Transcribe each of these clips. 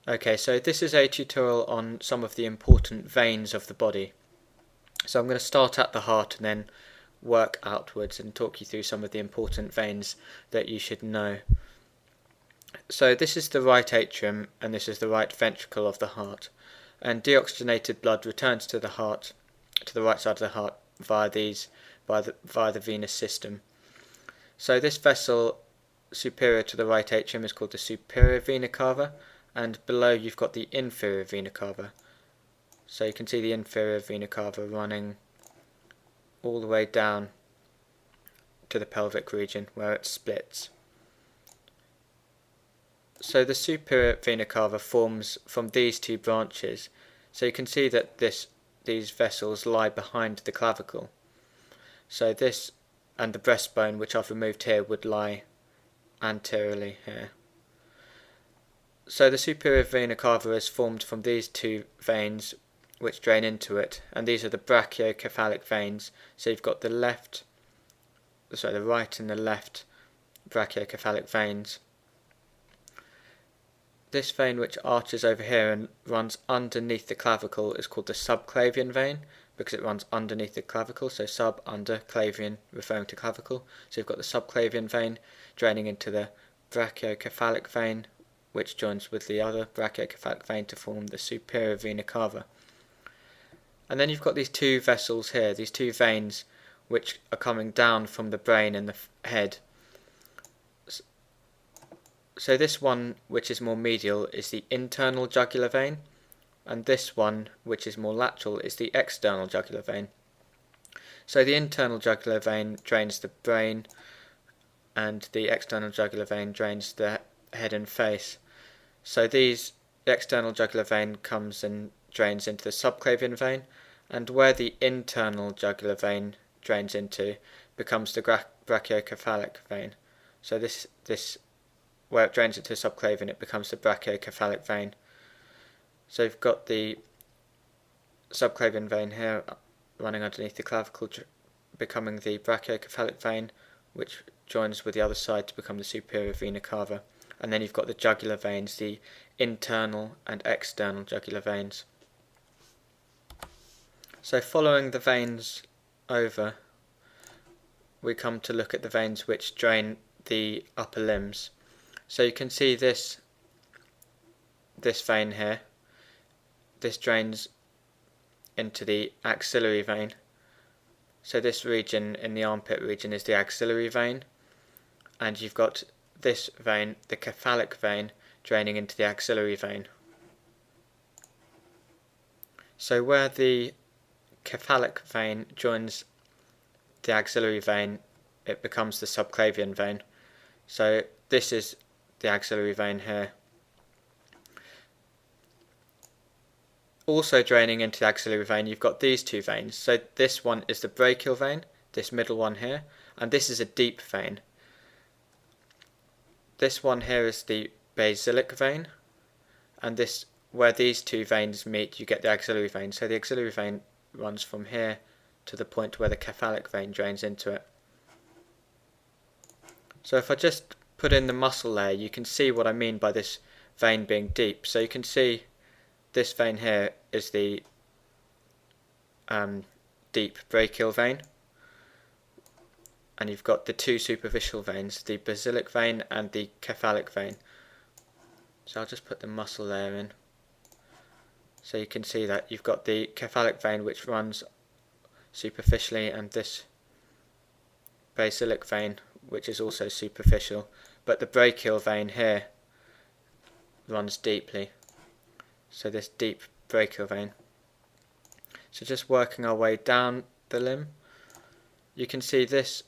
Okay, so this is a tutorial on some of the important veins of the body. So I'm going to start at the heart and then work outwards and talk you through some of the important veins that you should know. So this is the right atrium and this is the right ventricle of the heart. And deoxygenated blood returns to the heart, to the right side of the heart via the venous system. So this vessel superior to the right atrium is called the superior vena cava, and below you've got the inferior vena cava. So you can see the inferior vena cava running all the way down to the pelvic region where it splits. So the superior vena cava forms from these two branches. So you can see that these vessels lie behind the clavicle. So this and the breastbone, which I've removed here, would lie anteriorly here. So the superior vena cava is formed from these two veins which drain into it, and these are the brachiocephalic veins. So you've got the right and the left brachiocephalic veins. This vein which arches over here and runs underneath the clavicle is called the subclavian vein, because it runs underneath the clavicle, so sub, under, clavian, referring to clavicle. So you've got the subclavian vein draining into the brachiocephalic vein, which joins with the other brachiocephalic vein to form the superior vena cava. And then you've got these two vessels here, these two veins which are coming down from the brain and the head. So this one, which is more medial, is the internal jugular vein, and this one, which is more lateral, is the external jugular vein. So the internal jugular vein drains the brain, and the external jugular vein drains the head and face. So the external jugular vein comes and drains into the subclavian vein, and where the internal jugular vein drains into becomes the brachiocephalic vein. So this where it drains into the subclavian, it becomes the brachiocephalic vein. So you've got the subclavian vein here running underneath the clavicle, becoming the brachiocephalic vein, which joins with the other side to become the superior vena cava. And then you've got the jugular veins, the internal and external jugular veins. So following the veins over, we come to look at the veins which drain the upper limbs. So you can see this vein here. This drains into the axillary vein. So this region in the armpit region is the axillary vein, and you've got this vein, the cephalic vein, draining into the axillary vein. So where the cephalic vein joins the axillary vein, it becomes the subclavian vein. So this is the axillary vein here. Also draining into the axillary vein, you've got these two veins. So this one is the brachial vein, this middle one here, and this is a deep vein. This one here is the basilic vein, and this, where these two veins meet, you get the axillary vein. So the axillary vein runs from here to the point where the cephalic vein drains into it. So if I just put in the muscle layer, you can see what I mean by this vein being deep. So you can see this vein here is the deep brachial vein, and you've got the two superficial veins, the basilic vein and the cephalic vein. So I'll just put the muscle layer in. So you can see that you've got the cephalic vein which runs superficially, and this basilic vein which is also superficial, but the brachial vein here runs deeply. So this deep brachial vein. So just working our way down the limb, you can see this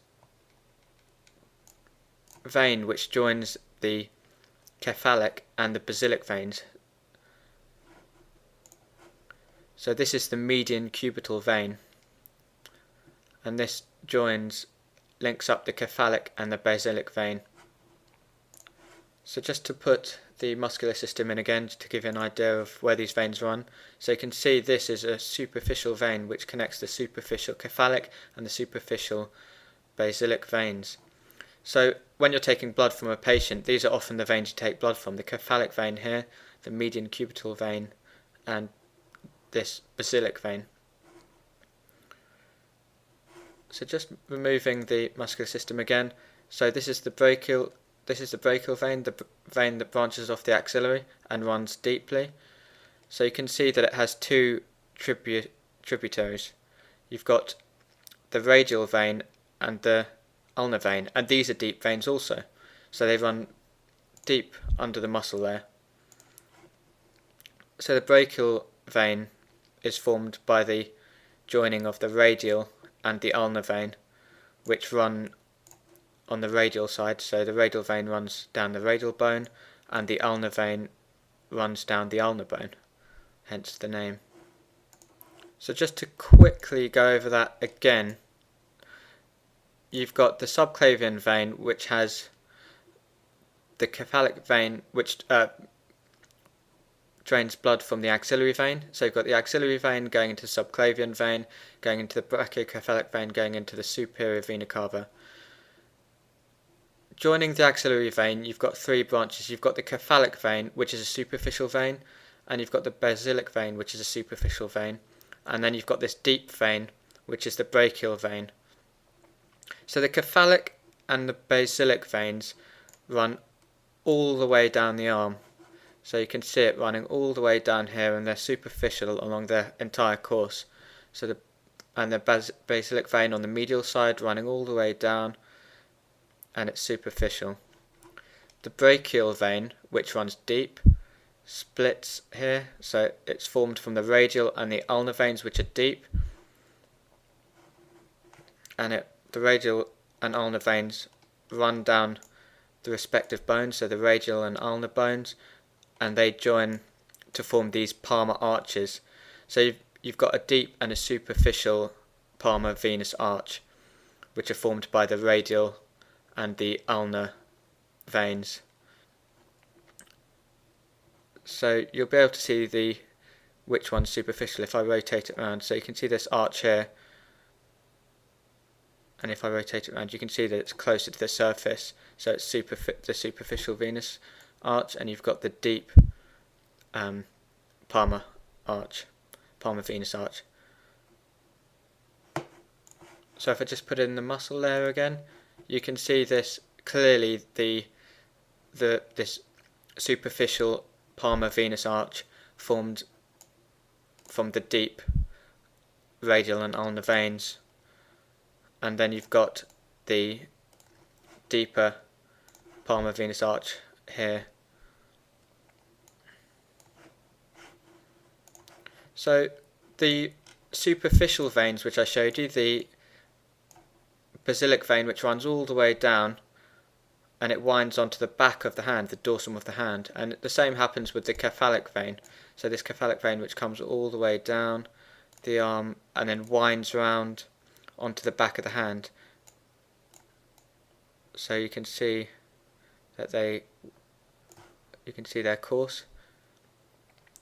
vein which joins the cephalic and the basilic veins. So this is the median cubital vein, and this links up the cephalic and the basilic vein. So just to put the muscular system in again, to give you an idea of where these veins run. So you can see this is a superficial vein which connects the superficial cephalic and the superficial basilic veins. So when you're taking blood from a patient, these are often the veins you take blood from. The cephalic vein here, the median cubital vein, and this basilic vein. So just removing the muscular system again. So this is the brachial vein, the vein that branches off the axillary and runs deeply. So you can see that it has two tributaries. You've got the radial vein and the ulnar vein, and these are deep veins also. So they run deep under the muscle there. So the brachial vein is formed by the joining of the radial and the ulnar vein, which run on the radial side. So the radial vein runs down the radial bone and the ulnar vein runs down the ulnar bone, hence the name. So just to quickly go over that again, you've got the subclavian vein, which has the cephalic vein, which drains blood from the axillary vein. So you've got the axillary vein going into the subclavian vein, going into the brachiocephalic vein, going into the superior vena cava. Joining the axillary vein, you've got three branches. You've got the cephalic vein, which is a superficial vein, and you've got the basilic vein, which is a superficial vein, and then you've got this deep vein, which is the brachial vein. So the cephalic and the basilic veins run all the way down the arm. So you can see it running all the way down here, and they're superficial along their entire course. So the basilic vein on the medial side running all the way down, and it's superficial. The brachial vein, which runs deep, splits here, so it's formed from the radial and the ulnar veins, which are deep, and the radial and ulnar veins run down the respective bones, so the radial and ulnar bones, and they join to form these palmar arches. So you've got a deep and a superficial palmar venous arch, which are formed by the radial and the ulnar veins. So you'll be able to see which one's superficial if I rotate it around. So you can see this arch here, and if I rotate it around, you can see that it's closer to the surface. So it's the superficial venous arch, and you've got the deep palmar venous arch. So if I just put in the muscle layer again, you can see this clearly, this superficial palmar venous arch formed from the deep radial and ulnar veins, and then you've got the deeper palmar venous arch here. So the superficial veins which I showed you, the basilic vein, which runs all the way down and it winds onto the back of the hand, the dorsum of the hand, and the same happens with the cephalic vein. So this cephalic vein, which comes all the way down the arm and then winds round onto the back of the hand. So you can see that you can see their course.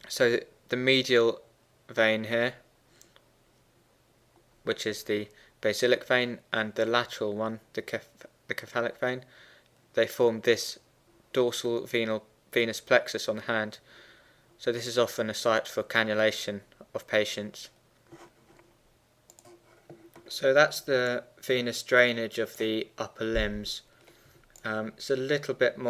So the medial vein here, which is the basilic vein, and the lateral one, the cephalic vein, they form this dorsal venous plexus on the hand. So this is often a site for cannulation of patients. So that's the venous drainage of the upper limbs. It's a little bit more